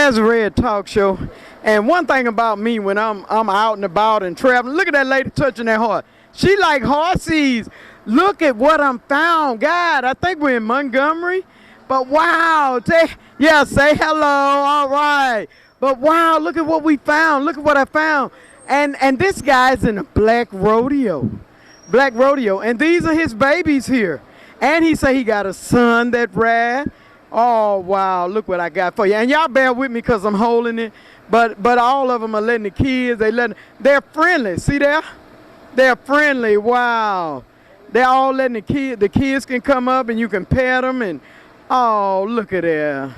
Jazzy Red Talk Show. And one thing about me when I'm out and about and traveling, look at that lady touching that horse. She like horses. Look at what I'm found. God, I think we're in Montgomery. But wow, say hello, all right. But wow, look at what we found. Look at what I found. And this guy's in a black rodeo. Black rodeo. And these are his babies here. And he say he got a son that ride. Oh, wow, look what I got for you. And y'all bear with me because I'm holding it. But all of them are letting the kids, they're friendly. See there? They're friendly, wow. They're all letting the kids can come up and you can pet them. And, oh, look at that.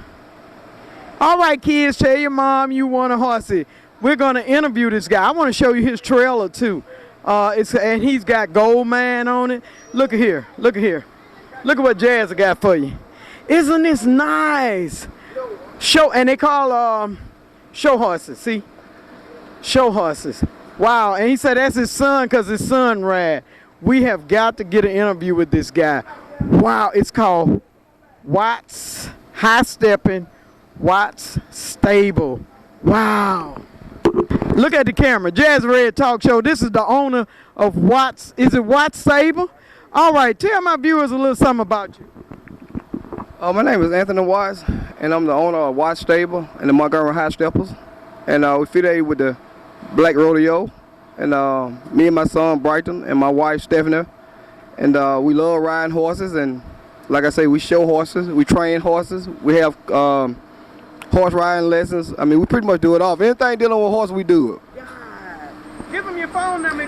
All right, kids, tell your mom you want a horsey. We're going to interview this guy. I want to show you his trailer, too. And he's got Gold Man on it. Look at here. Look at here. Look at what Jazzy got for you. Isn't this nice? And they call show horses, see? Show horses. Wow, and he said that's his son because his son ride. We have got to get an interview with this guy. Wow, it's called Watts High Stepping Watts Stable. Wow. Look at the camera. Jazzy Red Talk Show. This is the owner of Watts. Is it Watts Stable? All right, tell my viewers a little something about you. My name is Anthony Watts, and I'm the owner of Watts Stable and the Montgomery High Steppers. And we affiliated with the Black Rodeo. And me and my son Brighton and my wife Stephanie. And we love riding horses. And like I say, we show horses, we train horses, we have horse riding lessons. I mean, we pretty much do it all. Anything dealing with horses, we do it. Give them your phone number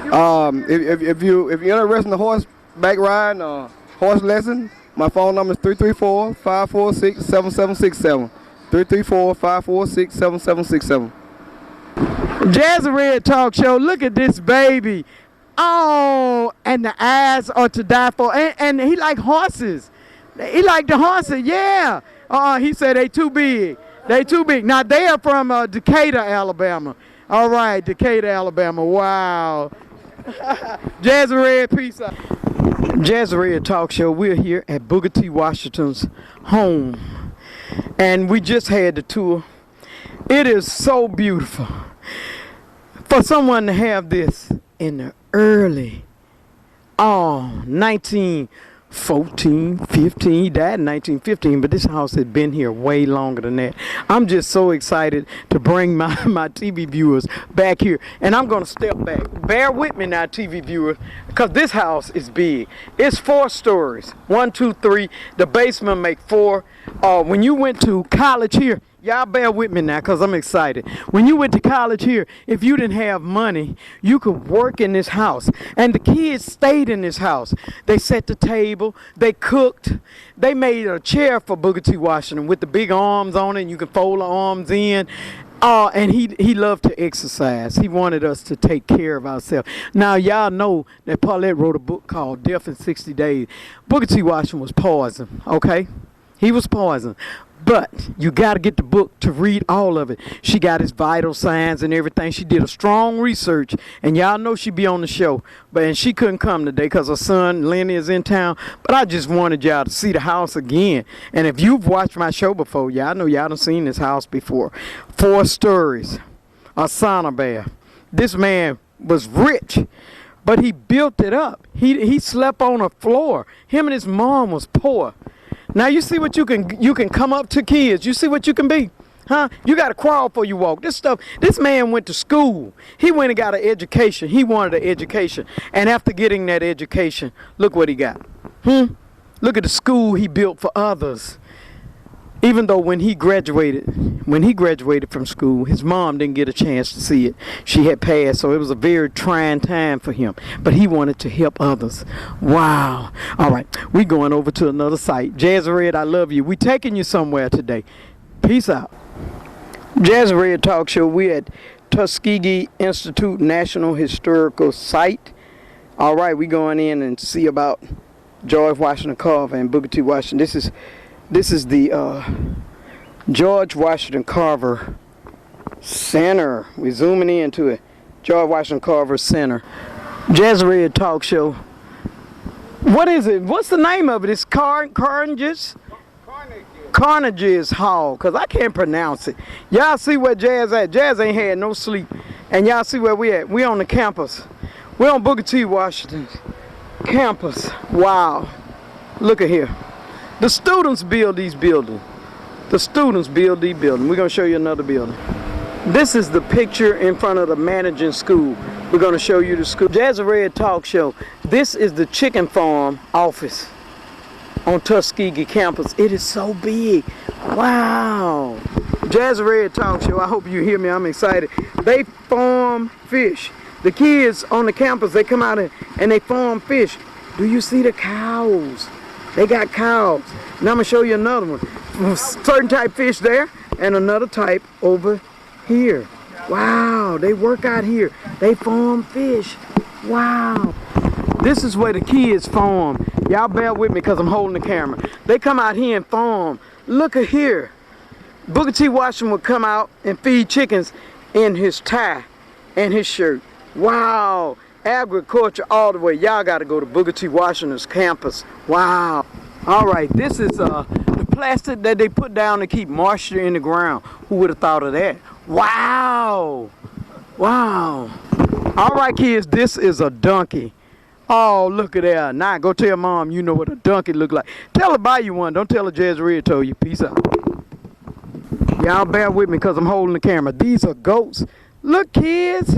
if you're interested in the horseback riding or horse lesson, my phone number is 334-546-7767. 334-546-7767. Jazzy Red Talk Show. Look at this baby. Oh, and the eyes are to die for. And he like horses. He like the horses, yeah. He said they too big. They too big. Now they are from Decatur, Alabama. All right, Decatur, Alabama. Wow. Jazzy Red, peace out. Jazzy Red Talk Show. We're here at Booker T. Washington's home. And we just had the tour. It is so beautiful. For someone to have this in the early, 1914, 15, he died in 1915, but this house had been here way longer than that. I'm just so excited to bring my TV viewers back here. And I'm going to step back. Bear with me now, TV viewers, because this house is big. It's 4 stories. 1, 2, 3. The basement make 4. When you went to college here, y'all bear with me now because I'm excited. When you went to college here, if you didn't have money, you could work in this house. And the kids stayed in this house. They set the table. They cooked. They made a chair for Booker T. Washington with the big arms on it. And you can fold the arms in. And he loved to exercise. He wanted us to take care of ourselves. Now, y'all know that Paulette wrote a book called Death in 60 Days. Booker T. Washington was poisoned, okay? He was poisoned. But you got to get the book to read all of it. She got his vital signs and everything. She did a strong research. And y'all know she'd be on the show. And she couldn't come today because her son, Lenny, is in town. But I just wanted y'all to see the house again. And if you've watched my show before, y'all know y'all done seen this house before. 4 stories. A sauna bath. This man was rich. But he built it up. He slept on a floor. Him and his mom was poor. Now you see what you can come up to kids. You see what you can be, huh? You got to crawl before you walk. This man went to school. He went and got an education. He wanted an education. And after getting that education, look what he got. Look at the school he built for others. Even though when he graduated from school, his mom didn't get a chance to see it. She had passed, so it was a very trying time for him. But he wanted to help others. Wow. All right, we going over to another site. Jazzy Red, I love you. We taking you somewhere today. Peace out. Jazzy Red Talk Show. We at Tuskegee Institute National Historical Site. All right, we going in and see about George Washington Carver and Booker T. Washington. This is the George Washington Carver Center. We're zooming into it. George Washington Carver Center. Jazzy Red Talk Show. What is it? What's the name of it? It's Carnegie. Carnegie's Hall, because I can't pronounce it. Y'all see where Jazz at? Jazz ain't had no sleep. And y'all see where we at? We on the campus. We on Booker T. Washington campus. Wow. Look at here. The students build these buildings. The students build these buildings. We're going to show you another building. This is the picture in front of the managing school. We're going to show you the school. Jazzy Red Talk Show. This is the chicken farm office on Tuskegee campus. It is so big. Wow. Jazzy Red Talk Show. I hope you hear me. I'm excited. They farm fish. The kids on the campus, they come out and they farm fish. Do you see the cows? They got cows. Now I'm going to show you another one. Certain type fish there and another type over here. Wow, they work out here. They farm fish. Wow. This is where the kids farm. Y'all bear with me because I'm holding the camera. They come out here and farm. Look at here. Booker T. Washington would come out and feed chickens in his tie and his shirt. Wow. Agriculture all the way. Y'all got to go to Booker T. Washington's campus. Wow. All right, this is the plastic that they put down to keep moisture in the ground. Who would have thought of that? Wow. Wow. All right, kids, this is a donkey. Oh, look at that. Now go tell mom you know what a donkey look like. Tell her buy you one. Don't tell her Jazzy Red told you. Peace out. Y'all bear with me because I'm holding the camera. These are goats. Look, kids.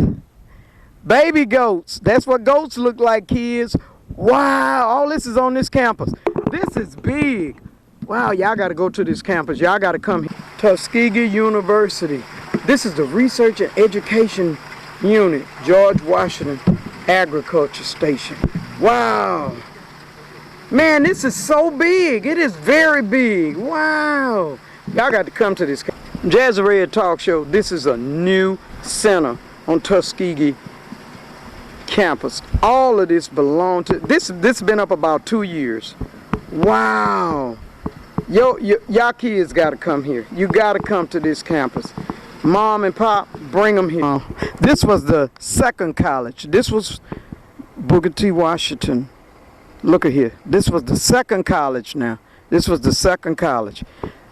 Baby goats. That's what goats look like, kids. Wow. All this is on this campus. This is big. Wow, y'all got to go to this campus. Y'all got to come here. Tuskegee University. This is the Research and Education Unit. George Washington Agriculture Station. Wow. Man, this is so big. It is very big. Wow. Y'all got to come to this. Jazzy Red Talk Show. This is a new center on Tuskegee campus. All of this belong to this has been up about 2 years. Wow. Y'all kids got to come here. You got to come to this campus. Mom and Pop, bring them here. This was the second college. This was Booker T. Washington. Look at here. This was the second college now. This was the second college.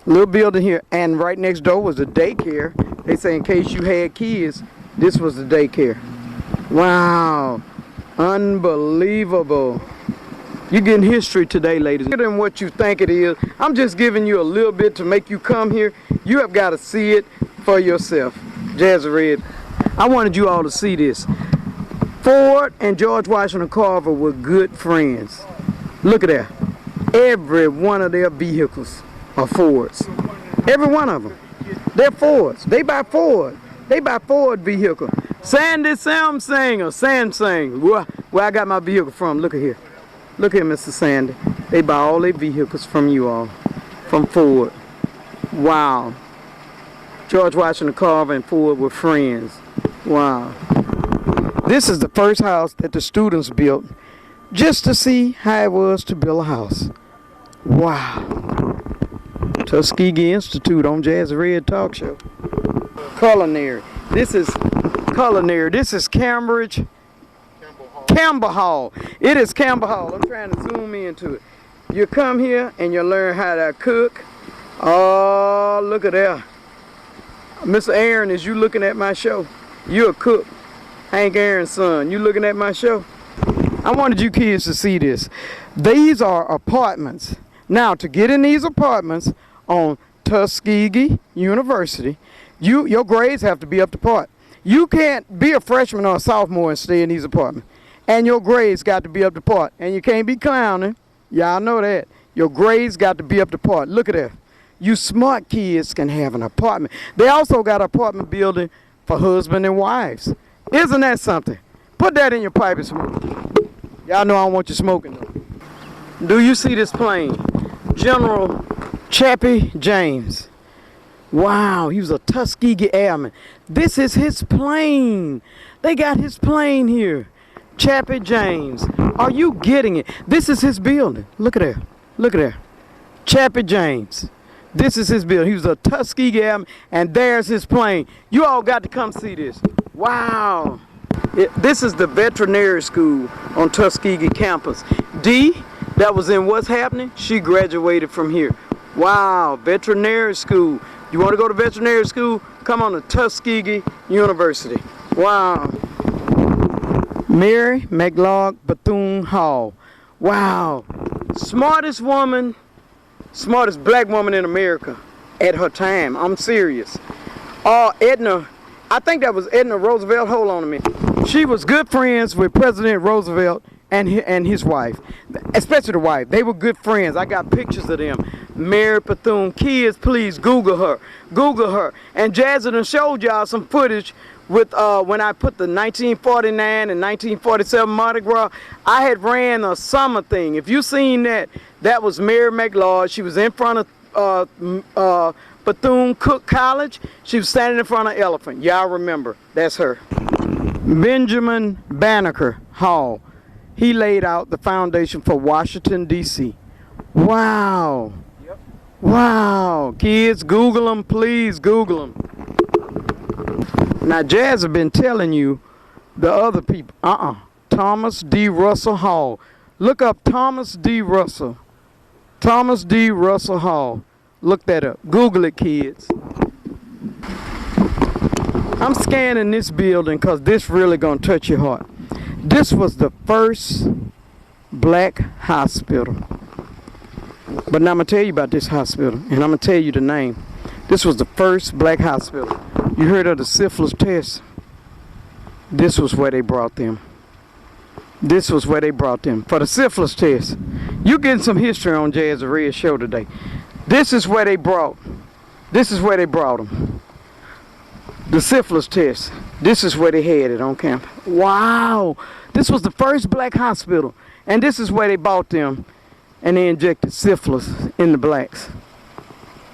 Little building here. And right next door was the daycare. They say in case you had kids, this was the daycare. Wow. Unbelievable. You're getting history today, ladies. Bigger than what you think it is. I'm just giving you a little bit to make you come here. You have got to see it for yourself. Jazzy Red. I wanted you all to see this. Ford and George Washington Carver were good friends. Look at that. Every one of their vehicles are Fords. Every one of them. They're Fords. They buy Ford. They buy Ford vehicle. Sandy Samsung or Samsung. Where I got my vehicle from. Look at here. Look here, Mr. Sandy. They buy all their vehicles from you all. From Ford. Wow. George Washington Carver and Ford were friends. Wow. This is the first house that the students built just to see how it was to build a house. Wow. Tuskegee Institute on Jazzy Red Talk Show. Culinary. This is culinary. This is Cambridge. Campbell Hall. It is Campbell Hall. I'm trying to zoom into it. You come here and you learn how to cook. Oh, look at that. Mr. Aaron, is you looking at my show? You're a cook. Hank Aaron's son. You looking at my show? I wanted you kids to see this. These are apartments. Now, to get in these apartments on Tuskegee University, your grades have to be up to par. You can't be a freshman or a sophomore and stay in these apartments. And your grades got to be up to par. And you can't be clowning. Y'all know that. Your grades got to be up to par. Look at that. You smart kids can have an apartment. They also got an apartment building for husband and wives. Isn't that something? Put that in your pipe and smoke. Y'all know I don't want you smoking though. Do you see this plane? General Chappie James. Wow, he was a Tuskegee airman. This is his plane. They got his plane here. Chappie James. Are you getting it? This is his building. Look at there. Look at there. Chappie James. This is his building. He was a Tuskegee airman, and there's his plane. You all got to come see this. Wow. This is the veterinary school on Tuskegee campus. Dee, that was in What's Happening, she graduated from here. Wow, veterinary school. You want to go to veterinary school? Come on to Tuskegee University. Wow. Mary McLeod Bethune Hall. Wow. Smartest black woman in America at her time. I'm serious. Edna, I think that was Edna Roosevelt. Hold on a minute. She was good friends with President Roosevelt and his wife, especially the wife. They were good friends. I got pictures of them. Mary Bethune. Kids, please Google her. Google her. And Jazzy done showed y'all some footage with when I put the 1949 and 1947 Mardi Gras. I had ran a summer thing. If you seen that, that was Mary McLeod. She was in front of Bethune-Cookman College. She was standing in front of an elephant. Y'all remember. That's her. Benjamin Banneker Hall. He laid out the foundation for Washington, D.C. Wow. Yep. Wow. Kids, Google them. Please Google them. Now, Jazz has been telling you the other people. Thomas D. Russell Hall. Look up Thomas D. Russell. Thomas D. Russell Hall. Look that up. Google it, kids. I'm scanning this building because this really gonna touch your heart. This was the first black hospital. But now I'm gonna tell you about this hospital, and I'm gonna tell you the name. This was the first black hospital. You heard of the syphilis test? This was where they brought them. This was where they brought them for the syphilis test. You getting some history on Jazzy Red's show today. This is where they brought. This is where they brought them. The syphilis test. This is where they had it on campus. Wow. This was the first black hospital. And this is where they bought them. And they injected syphilis in the blacks.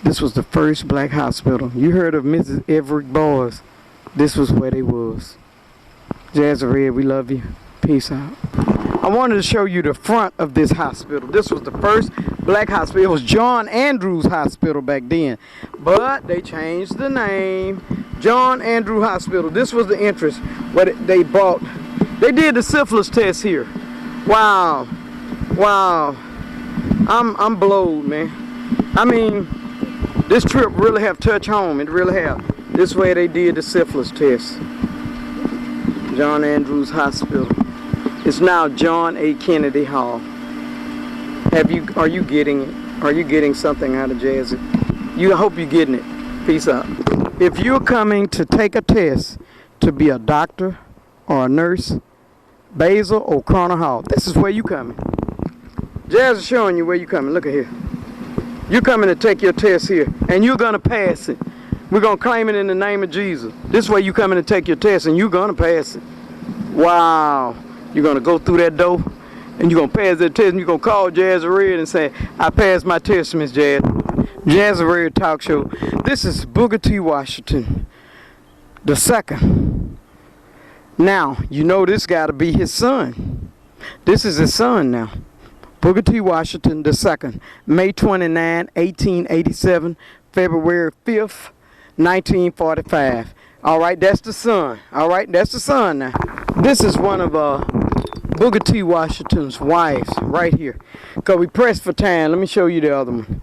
This was the first black hospital. You heard of Mrs. Everett Boys. This was where they was. Jazzy Red, we love you. Peace out. I wanted to show you the front of this hospital. This was the first black hospital. It was John Andrews Hospital back then. But they changed the name. John Andrew Hospital. This was the entrance where they bought. They did the syphilis test here. Wow. Wow. I'm blowed, man. I mean, this trip really have touched home. It really have. This way they did the syphilis test. John Andrews Hospital. It's now John A. Kennedy Hall. Are you getting it? Are you getting something out of Jazzy? I hope you're getting it. Peace out. If you're coming to take a test to be a doctor or a nurse, Basil or Corner Hall, this is where you coming. Jazz is showing you where you coming. Look at here. You're coming to take your test here, and you're gonna pass it. We're gonna claim it in the name of Jesus. This way you coming to take your test, and you're gonna pass it. Wow. You're gonna go through that door, and you're gonna pass that test, and you're gonna call Jazzy Red and say, I passed my test, Miss Jazz. Jazzy Red Talk Show. This is Booker T. Washington II. Now, you know this gotta be his son. This is his son now. Booker T. Washington II. May 29, 1887, February 5th, 1945. All right, that's the son. All right, that's the son now. This is one of Booker T. Washington's wives right here. Because we pressed for time. Let me show you the other one.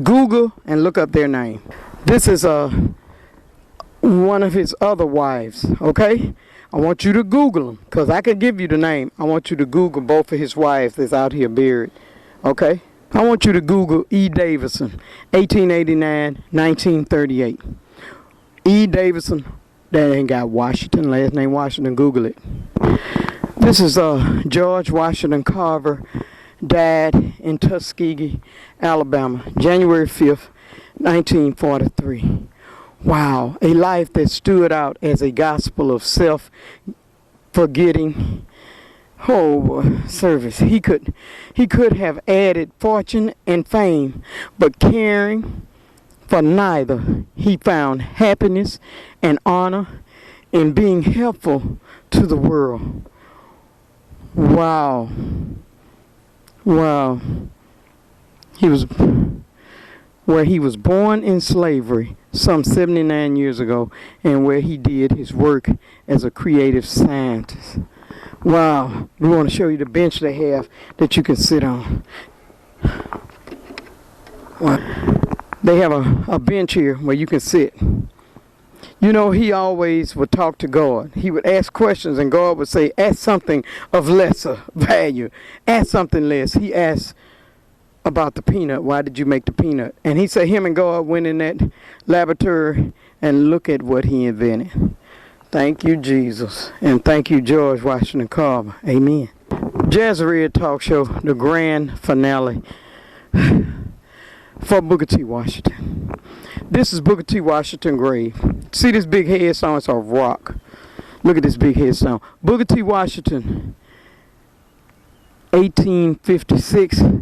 Google and look up their name. This is one of his other wives, okay? I want you to Google them because I could give you the name. I want you to Google both of his wives that's out here buried, okay? I want you to Google E. Davison, 1889, 1938. E. Davison, that ain't got Washington, last name Washington, Google it. This is George Washington Carver, died in Tuskegee, Alabama, January 5th, 1943. Wow, a life that stood out as a gospel of self-forgetting service. He could have added fortune and fame, but caring for neither. He found happiness and honor in being helpful to the world. Wow. Wow. He was born in slavery some 79 years ago, and where he did his work as a creative scientist. Wow. We want to show you the bench they have that you can sit on. They have a bench here where you can sit. You know, he always would talk to God. He would ask questions, and God would say, ask something of lesser value. Ask something less. He asked about the peanut. Why did you make the peanut? And he said him and God went in that laboratory and look at what he invented. Thank you, Jesus. And thank you, George Washington Carver. Amen. Jazzy Talk Show, the grand finale for Booker T. Washington. This is Booker T. Washington grave. See this big headstone? It's a rock. Look at this big headstone. Booker T. Washington, 1856 to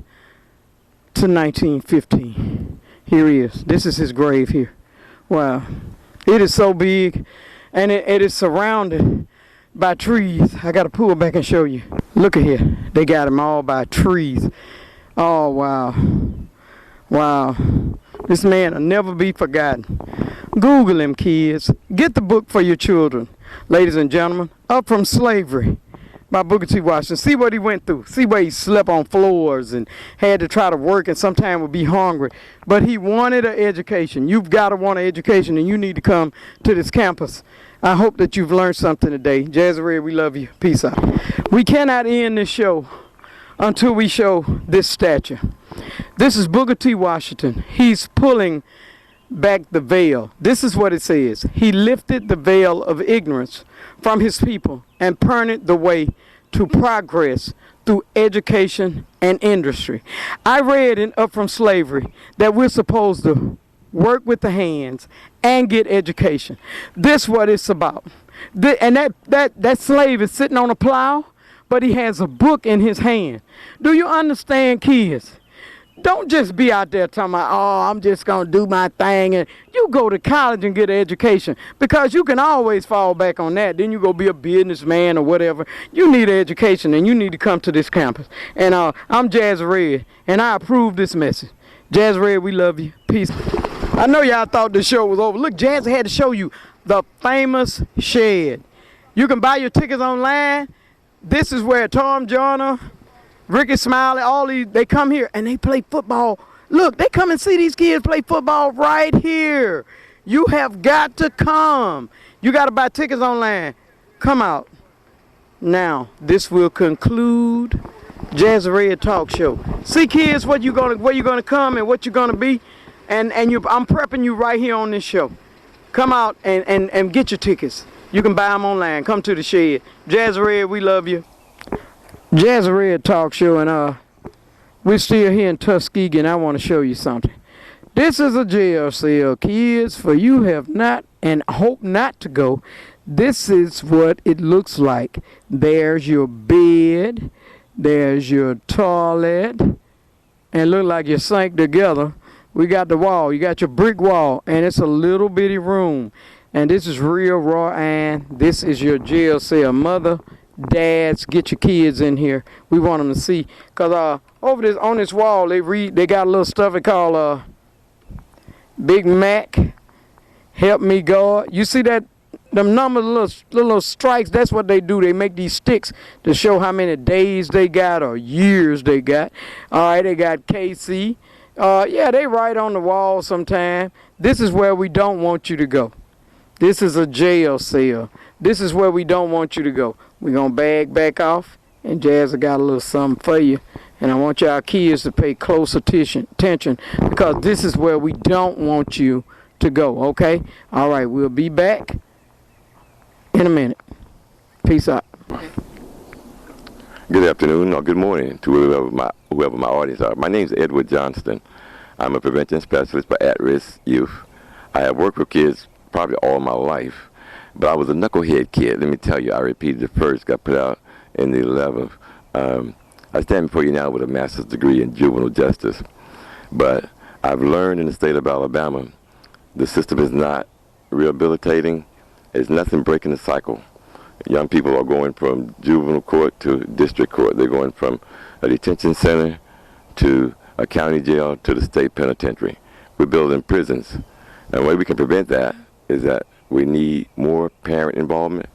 1915. Here he is. This is his grave here. Wow. It is so big, and it is surrounded by trees. I got to pull back and show you. Look at here. They got him all by trees. Oh, wow. Wow. This man will never be forgotten. Google him, kids. Get the book for your children. Ladies and gentlemen, Up From Slavery by Booker T. Washington. See what he went through. See where he slept on floors and had to try to work and sometimes would be hungry. But he wanted an education. You've got to want an education, and you need to come to this campus. I hope that you've learned something today. Jazzy, we love you. Peace out. We cannot end this show until we show this statue. This is Booker T. Washington. He's pulling back the veil. This is what it says. He lifted the veil of ignorance from his people and pointed the way to progress through education and industry. I read in Up From Slavery that we're supposed to work with the hands and get education. This is what it's about. And that slave is sitting on a plow, but he has a book in his hand. Do you understand, kids? Don't just be out there talking about, oh, I'm just going to do my thing. And you go to college and get an education, because you can always fall back on that. Then you go be a businessman or whatever. You need an education, and you need to come to this campus. And I'm Jazzy, and I approve this message. Jazzy, we love you. Peace. I know y'all thought the show was over. Look, Jazzy had to show you the famous shed. You can buy your tickets online. This is where Tom Joyner, Ricky Smiley, all these, they come here and they play football. Look, they come and see these kids play football right here. You have got to come. You got to buy tickets online. Come out. Now, this will conclude Jazzy Talk Show. See, kids, where you're gonna come and what you're gonna be, and I'm prepping you right here on this show. Come out and get your tickets. You can buy them online. Come to the shed. Jazzy, we love you. Jazzy Talk Show, and we're still here in Tuskegee, and I want to show you something. This is a jail cell, kids, for you have not and hope not to go. This is what it looks like. There's your bed, there's your toilet, and look like your sink together. We got the wall, you got your brick wall, and it's a little bitty room. And this is real raw iron. This is your jail cell. Mother, dads, get your kids in here. We want them to see. Because over this on this wall, they got a little stuff they call Big Mac, Help Me God. You see that? Them numbers, little strikes, that's what they do. They make these sticks to show how many days they got or years they got. All right, they got KC. Yeah, they write on the wall sometime. This is where we don't want you to go. This is a jail cell. This is where we don't want you to go. We're going to back off, and Jazzy got a little something for you. And I want y'all kids to pay close attention, because this is where we don't want you to go, okay? All right, we'll be back in a minute. Peace out. Good afternoon or good morning to whoever my audience are. My name is Edward Johnston. I'm a prevention specialist for at-risk youth. I have worked with kids probably all my life, but I was a knucklehead kid. Let me tell you, I repeated the first, got put out in the 11th. I stand before you now with a master's degree in juvenile justice, but I've learned in the state of Alabama, the system is not rehabilitating. There's nothing breaking the cycle. Young people are going from juvenile court to district court. They're going from a detention center to a county jail to the state penitentiary. We're building prisons. And the way we can prevent that is that we need more parent involvement,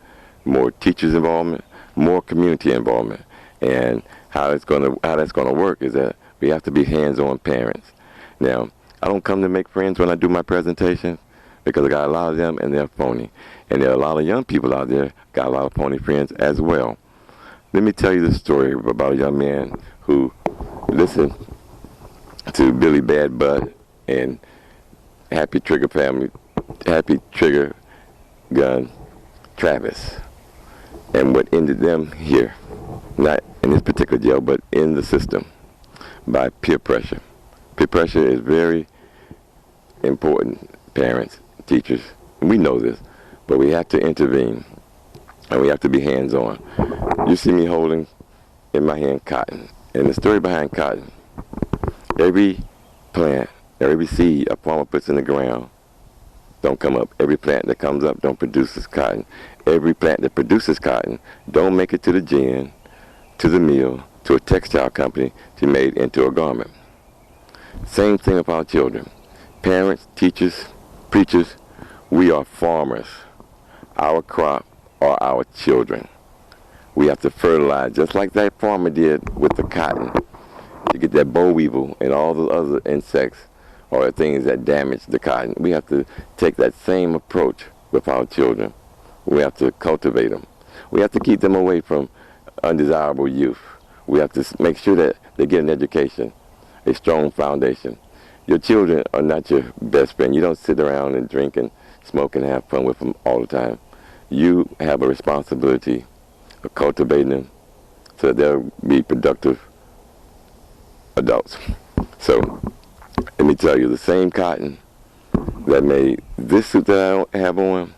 more teachers involvement, more community involvement. And how that's going to work is that we have to be hands-on parents. Now, I don't come to make friends when I do my presentations because I got a lot of them and they're phony. And there are a lot of young people out there got a lot of phony friends as well. Let me tell you the story about a young man who listened to Billy Bad Butt and Happy Trigger Gun Travis, and what ended them here, not in this particular jail, but in the system, by peer pressure. Peer pressure is very important, parents, teachers, and we know this, but we have to intervene, and we have to be hands-on. You see me holding in my hand cotton, and the story behind cotton, every plant, every seed a farmer puts in the ground don't come up. Every plant that comes up don't produce cotton. Every plant that produces cotton don't make it to the gin, to the mill, to a textile company to be made into a garment. Same thing with our children. Parents, teachers, preachers, we are farmers. Our crop are our children. We have to fertilize, just like that farmer did with the cotton, to get that boll weevil and all the other insects or things that damage the cotton. We have to take that same approach with our children. We have to cultivate them. We have to keep them away from undesirable youth. We have to make sure that they get an education, a strong foundation. Your children are not your best friend. You don't sit around and drink and smoke and have fun with them all the time. You have a responsibility of cultivating them so that they'll be productive adults. So, let me tell you, the same cotton that made this suit that I have on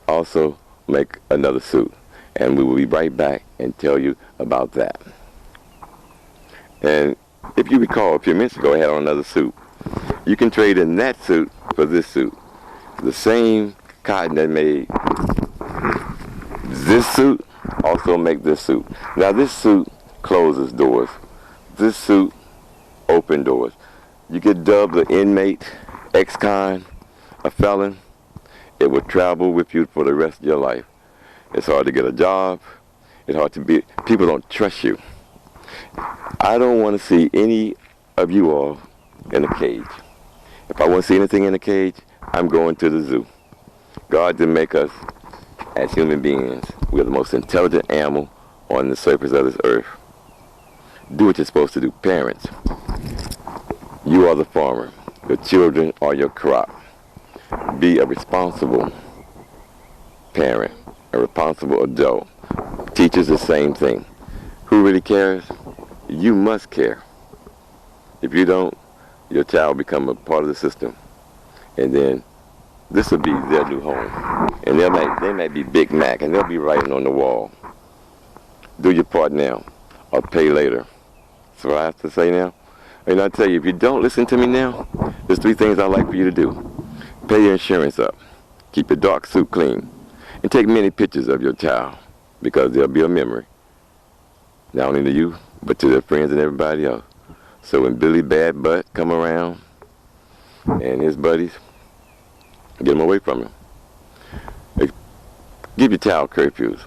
also make another suit. And we will be right back and tell you about that. And if you recall, a few minutes ago I had on another suit. You can trade in that suit for this suit. The same cotton that made this suit also make this suit. Now this suit closes doors. This suit opens doors. You get dubbed an inmate, ex-con, a felon, it will travel with you for the rest of your life. It's hard to get a job. It's hard to be, people don't trust you. I don't want to see any of you all in a cage. If I want to see anything in a cage, I'm going to the zoo. God didn't make us as human beings. We're the most intelligent animal on the surface of this earth. Do what you're supposed to do. Parents, you are the farmer. Your children are your crop. Be a responsible parent, a responsible adult. Teachers, the same thing. Who really cares? You must care. If you don't, your child will become a part of the system. And then this will be their new home. And they might be Big Mac, and they'll be writing on the wall. Do your part now, or pay later. That's what I have to say now. And I tell you, if you don't listen to me now, there's 3 things I'd like for you to do. Pay your insurance up. Keep your dark suit clean. And take many pictures of your child, because they'll be a memory. Not only to you, but to their friends and everybody else. So when Billy Bad Butt come around and his buddies, get them away from him. Give your child curfews.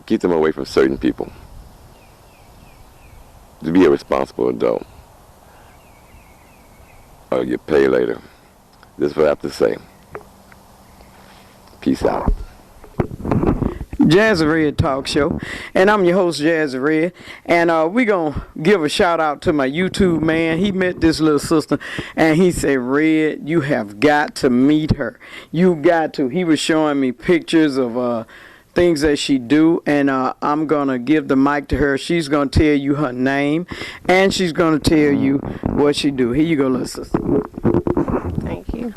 Keep them away from certain people. To be a responsible adult. Or you pay later. This is what I have to say. Peace out. Jazzy Red Talk Show, and I'm your host, Jazzy Red, and we're going to give a shout out to my YouTube man. He met this little sister, and he said, Red, you have got to meet her. You got to. He was showing me pictures of things that she do, and I'm going to give the mic to her. She's going to tell you her name, and she's going to tell you what she do. Here you go, little sister. Thank you.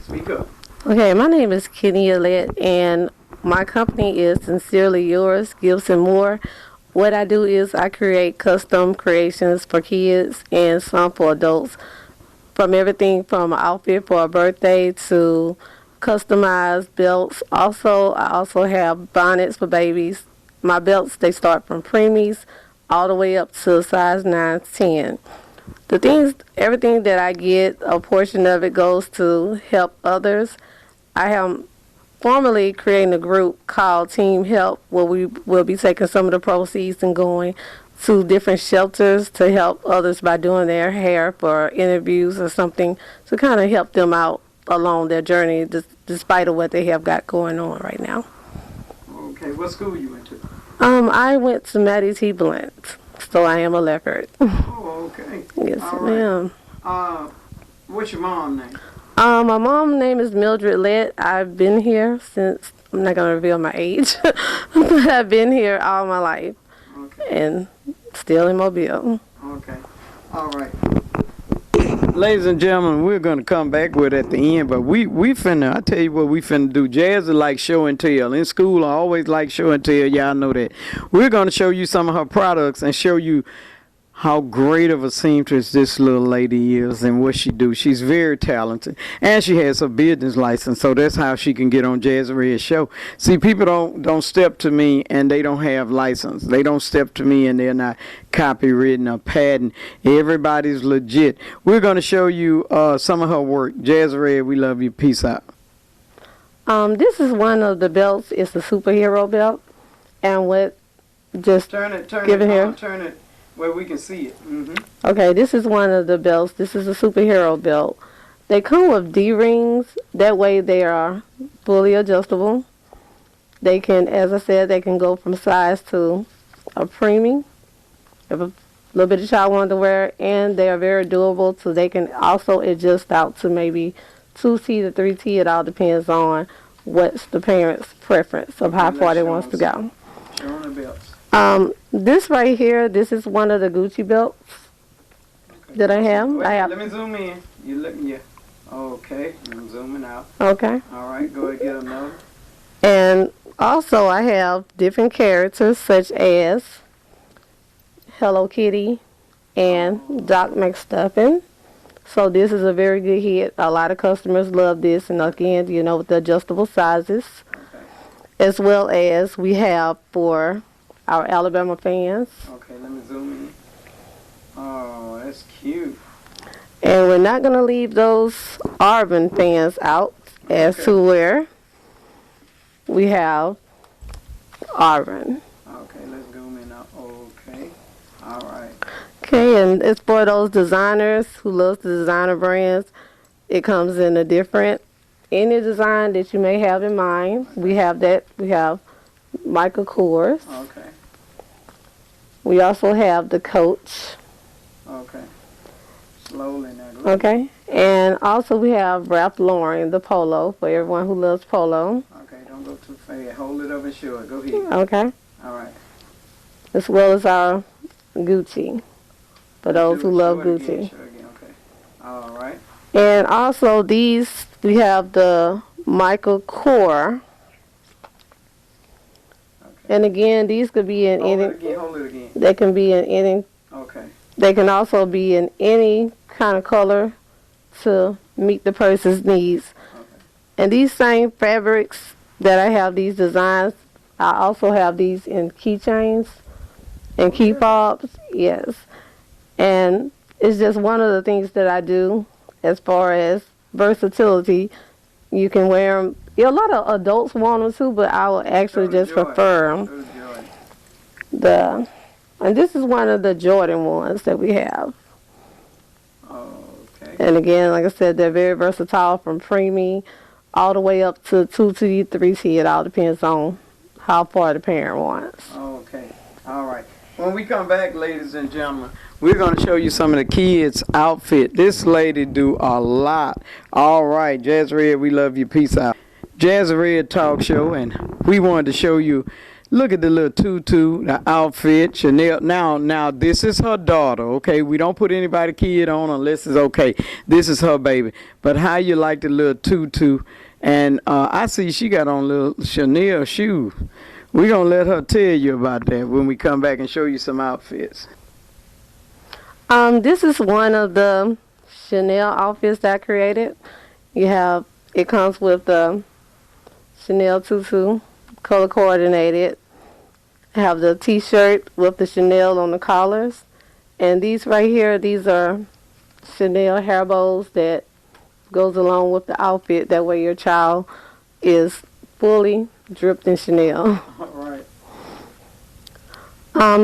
Speak up. Okay, my name is Kenny Alette, and my company is Sincerely Yours, Gifts and More. What I do is I create custom creations for kids and some for adults, from everything from an outfit for a birthday to customized belts. I also have bonnets for babies. My belts, they start from preemies all the way up to size 9 to 10. Everything that I get, a portion of it goes to help others. I have formally creating a group called Team Help, where we will be taking some of the proceeds and going to different shelters to help others by doing their hair for interviews or something to kind of help them out along their journey, despite of what they have got going on right now. Okay, what school you went to? I went to Maddie T. Blunt, so I am a leopard. Oh, okay. Yes, All right. ma'am. What's your mom's name? My mom's name is Mildred Lett. I've been here since, I'm not going to reveal my age, but I've been here all my life Okay. and still in Mobile. Okay. All right. Ladies and gentlemen, we're going to come back with it at the end, but we finna, I tell you what we finna do. Jazzy like show and tell. In school, I always like show and tell. Y'all know that. We're going to show you some of her products and show you how great of a seamstress this little lady is and what she do. She's very talented, and she has a business license, so that's how she can get on Jazzy Red's show. See, people don't step to me and they don't have license. They don't step to me and they're not copywritten or patent. Everybody's legit. We're going to show you some of her work. Jazzy Red, we love you. Peace out. This is one of the belts. It's a superhero belt, and what just Turn it here. Turn it where we can see it. Mm-hmm. Okay, this is one of the belts. This is a superhero belt. They come with D-rings. That way they are fully adjustable. They can, as I said, they can go from size to a preemie, if a little bit of child wanted to wear, and they are very durable, so they can also adjust out to maybe 2T to 3T. It all depends on what's the parent's preference of how far they wants to go. Show the belts. This right here, this is one of the Gucci belts that I have. Wait, I have. let me zoom in. You look, yeah. Okay, I'm zooming out. Okay. All right, go ahead, get another. And also I have different characters such as Hello Kitty and Doc McStuffin. So this is a very good hit. A lot of customers love this, and again, you know, with the adjustable sizes. Okay. As well as we have for our Alabama fans. Okay, let me zoom in. Oh, that's cute. And we're not going to leave those Auburn fans out as to where we have Auburn. Okay, let's zoom in now. Okay, all right. Okay, and it's for those designers who love the designer brands. It comes in a different, any design that you may have in mind. We have that. We have Michael Kors. Okay, We also have the Coach. okay. Slowly now. Look. Okay, and also we have Ralph Lauren, the polo, for everyone who loves polo. Okay, don't go too fast. Hold it up and show it. Go ahead. Okay, All right. as well as our Gucci, for those who love Show it again, Gucci. show it again. Okay. All right. And also these, we have the Michael Kors. Okay. And again, these could be in Hold any, it again. Hold it again. they can be in any, Okay. they can also be in any kind of color to meet the person's needs. Okay. And these same fabrics that I have, these designs, I also have these in keychains and key fobs, yes. And it's just one of the things that I do as far as versatility. You can wear them. Yeah, a lot of adults want them too, but I will actually Show the just joy. prefer them. Show the joy. And this is one of the Jordan ones that we have. Okay. And again, like I said, they're very versatile from preemie all the way up to 2T, 3T. It all depends on how far the parent wants. Okay. All right. When we come back, ladies and gentlemen, we're going to show you some of the kids' outfit. This lady do a lot. All right, Jazzy Red, we love you. Peace out. Jazzy Red Talk Show, and we wanted to show you, look at the little tutu, the outfit, Chanel. Now, this is her daughter, okay? We don't put anybody kid on unless it's okay. This is her baby. But how you like the little tutu? And I see she got on little Chanel shoes. We're going to let her tell you about that when we come back and show you some outfits. This is one of the Chanel outfits that I created. It comes with the Chanel tutu, color coordinated. I have the t-shirt with the Chanel on the collars. And these right here, these are Chanel hair bows that goes along with the outfit. That way your child is fully dripped in Chanel. All right.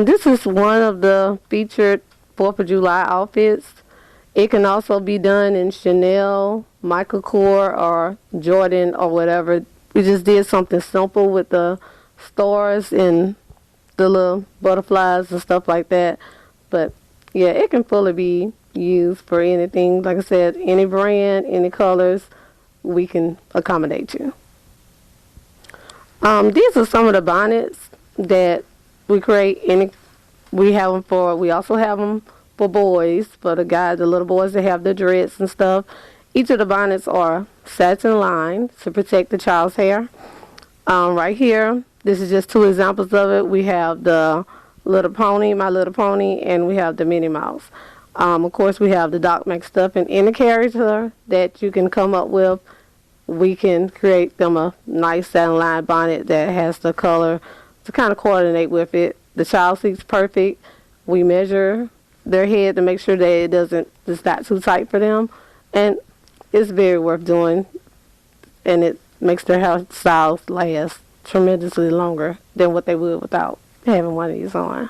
This is one of the featured 4th of July outfits. It can also be done in Chanel, Michael Kors, or Jordan, or whatever. We just did something simple with the stars and the little butterflies and stuff like that. But yeah, it can fully be used for anything. Like I said, any brand, any colors, we can accommodate you. These are some of the bonnets that we create. We also have them for boys, for the guys, the little boys that have the dreads and stuff. Each of the bonnets are satin lined to protect the child's hair. Right here, this is just 2 examples of it. We have the Little Pony, My Little Pony, and we have the Minnie Mouse. Of course, we have the Doc McStuff and any character that you can come up with. We can create them a nice satin lined bonnet that has the color to kind of coordinate with it. The child seats perfect. We measure their head to make sure that it's not too tight for them. And it's very worth doing. And it makes their hairstyles last tremendously longer than what they would without having one of these on.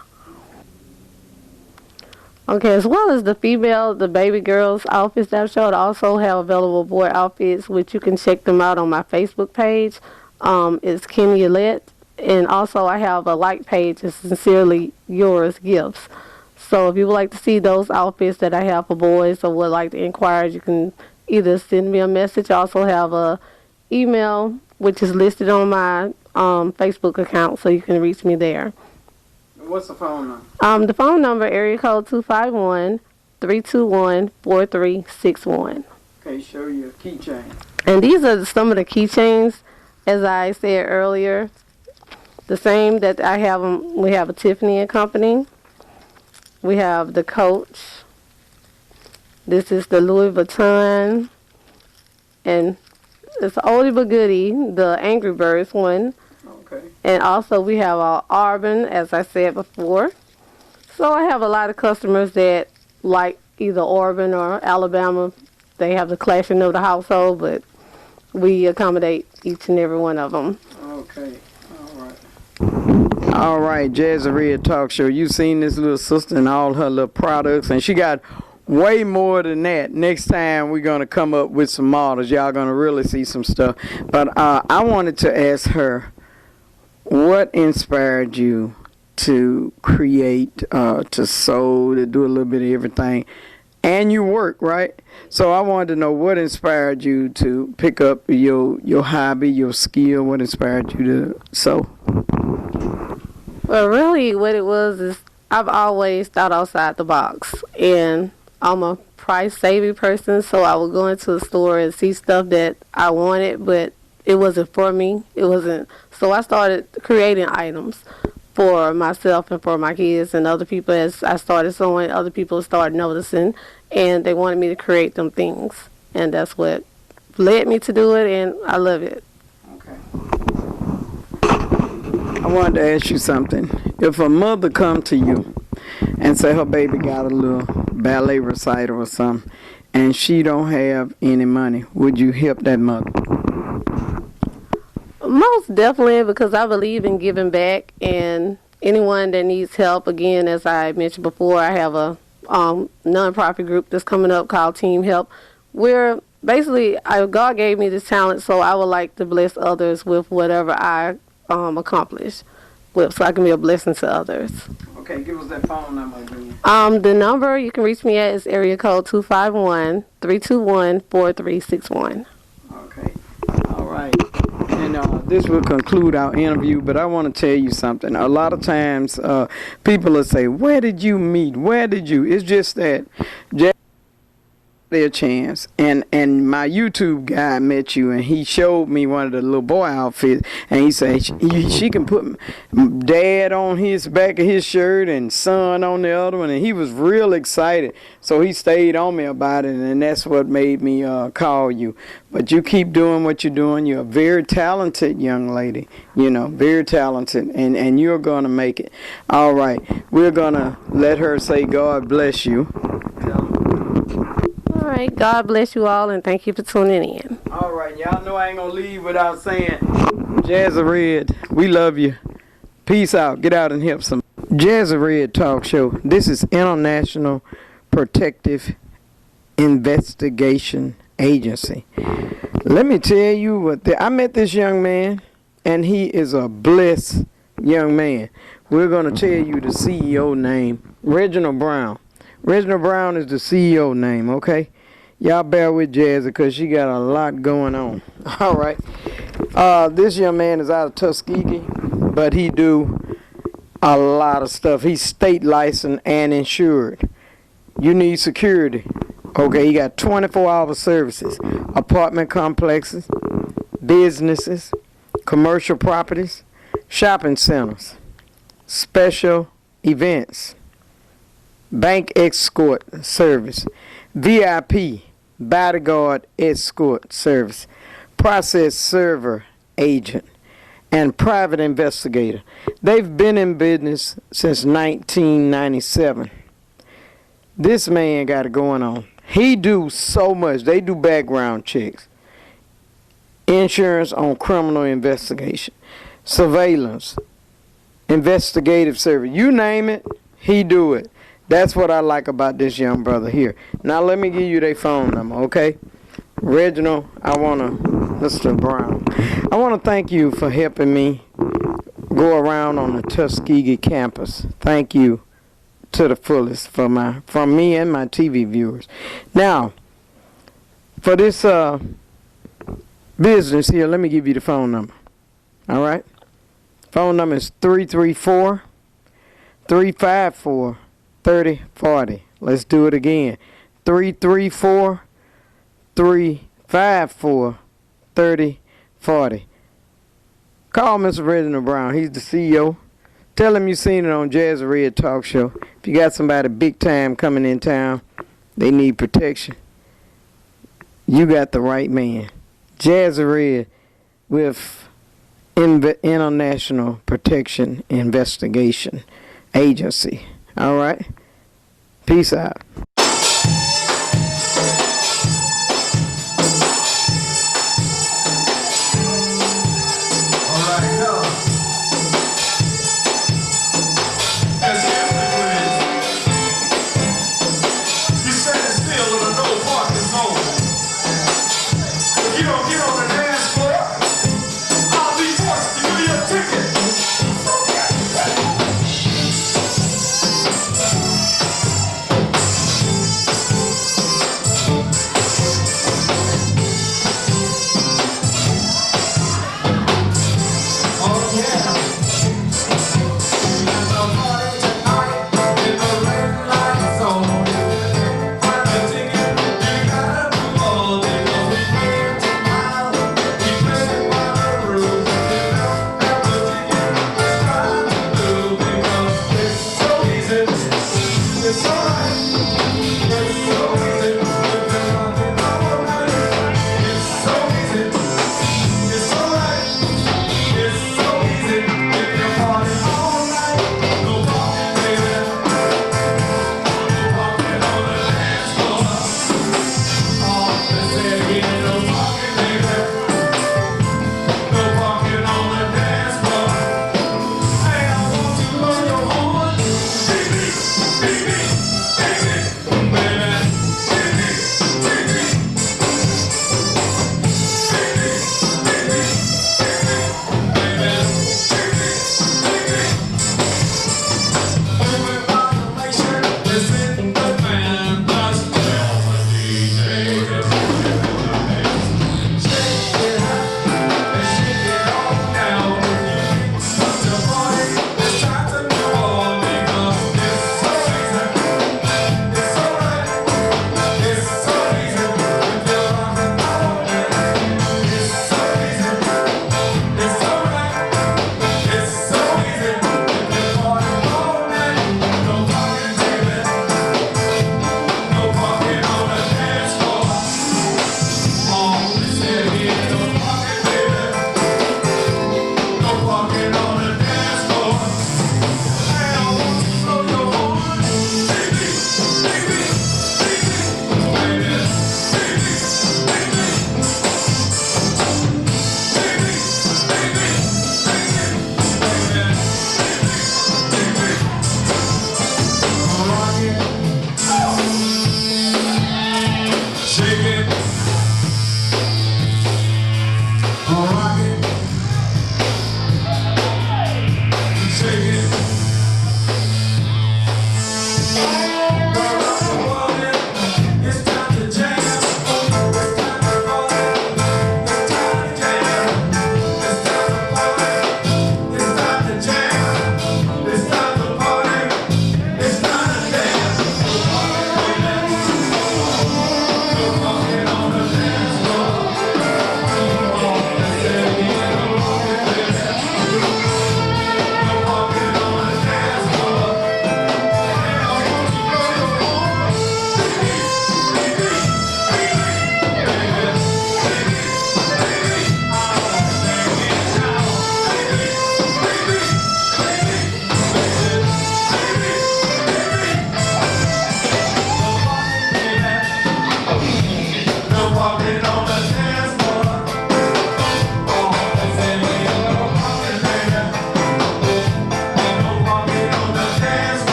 Okay, as well as the baby girls outfits that I've showed, I also have available boy outfits, which you can check them out on my Facebook page. It's Kenny Alette. And also I have a like page, it's Sincerely Yours Gifts. So if you would like to see those outfits that I have for boys or would like to inquire, you can either send me a message. I also have a email, which is listed on my Facebook account, so you can reach me there. What's the phone number? The phone number, area code 251-321-4361. Okay, show your keychain. And these are some of the keychains, as I said earlier. The same that I have them. We have a Tiffany & Company. We have the Coach. This is the Louis Vuitton. And it's oldie but goodie, the Angry Birds one. Okay. And also we have our Auburn, as I said before. So I have a lot of customers that like either Auburn or Alabama. They have the clashing of the household, but we accommodate each and every one of them. Okay. All right, Jazzy Red Talk Show. You seen this little sister and all her little products, and she got way more than that. Next time we're gonna come up with some models. Y'all gonna really see some stuff. But I wanted to ask her, what inspired you to create, to sew, to do a little bit of everything, and you work, right? So I wanted to know what inspired you to pick up your hobby, your skill. What inspired you to sew? Well, really what it was is I've always thought outside the box, and I'm a price-saving person, so I would go into the store and see stuff that I wanted, but it wasn't for me. It wasn't. So I started creating items for myself and for my kids and other people. As I started sewing, other people started noticing, and they wanted me to create them things, and that's what led me to do it, and I love it. Okay. I wanted to ask you something. If a mother come to you and say her baby got a little ballet recital or something, and she don't have any money, would you help that mother? Most definitely, because I believe in giving back, and anyone that needs help, again, as I mentioned before, I have a non-profit group that's coming up called Team Help. We're basically, God gave me this talent, so I would like to bless others with whatever I accomplish with, so I can be a blessing to others. Okay, give us that phone number again. The number you can reach me at is area code 251-321-4361. Okay. All right. And this will conclude our interview, but I want to tell you something. A lot of times people will say, where did you meet? Where did you? It's just that their chance, and my YouTube guy met you, and he showed me one of the little boy outfits, and he said she can put dad on his back of his shirt and son on the other one, and he was real excited, so he stayed on me about it, and that's what made me call you. But you keep doing what you're doing. You're a very talented young lady, very talented, and you're gonna make it. All right, we're gonna let her say God bless you. All right, God bless you all, and thank you for tuning in. All right, y'all know I ain't gonna leave without saying Jazzy Red, we love you. Peace out. Get out and help some. Jazzy Red Talk Show. This is International Protective Investigation Agency. Let me tell you what, I met this young man, and he is a blessed young man. We're going to tell you the CEO name, Reginald Brown. Reginald Brown is the CEO name, okay? Y'all bear with Jazzy because she got a lot going on. All right. This young man is out of Tuskeegee, but he do a lot of stuff. He's state licensed and insured. You need security. Okay, he got 24-hour services, apartment complexes, businesses, commercial properties, shopping centers, special events, bank escort service, VIP, bodyguard escort service, process server agent, and private investigator. They've been in business since 1997. This man got it going on. He do so much. They do background checks, insurance on criminal investigation, surveillance, investigative service. You name it, he do it. That's what I like about this young brother here. Now let me give you their phone number, okay? Reginald, Mr. Brown, I want to thank you for helping me go around on the Tuskegee campus. Thank you to the fullest from me and my TV viewers. Now, for this business here, let me give you the phone number. All right? Phone number is 334-354-3040. Let's do it again. 334-354-3040. Call Mr. Reginald Brown. He's the CEO. Tell him you seen it on Jazzy Red Talk Show. If you got somebody big time coming in town, they need protection, you got the right man. Jazzy Red with International Protection Investigation Agency. All right? Peace out.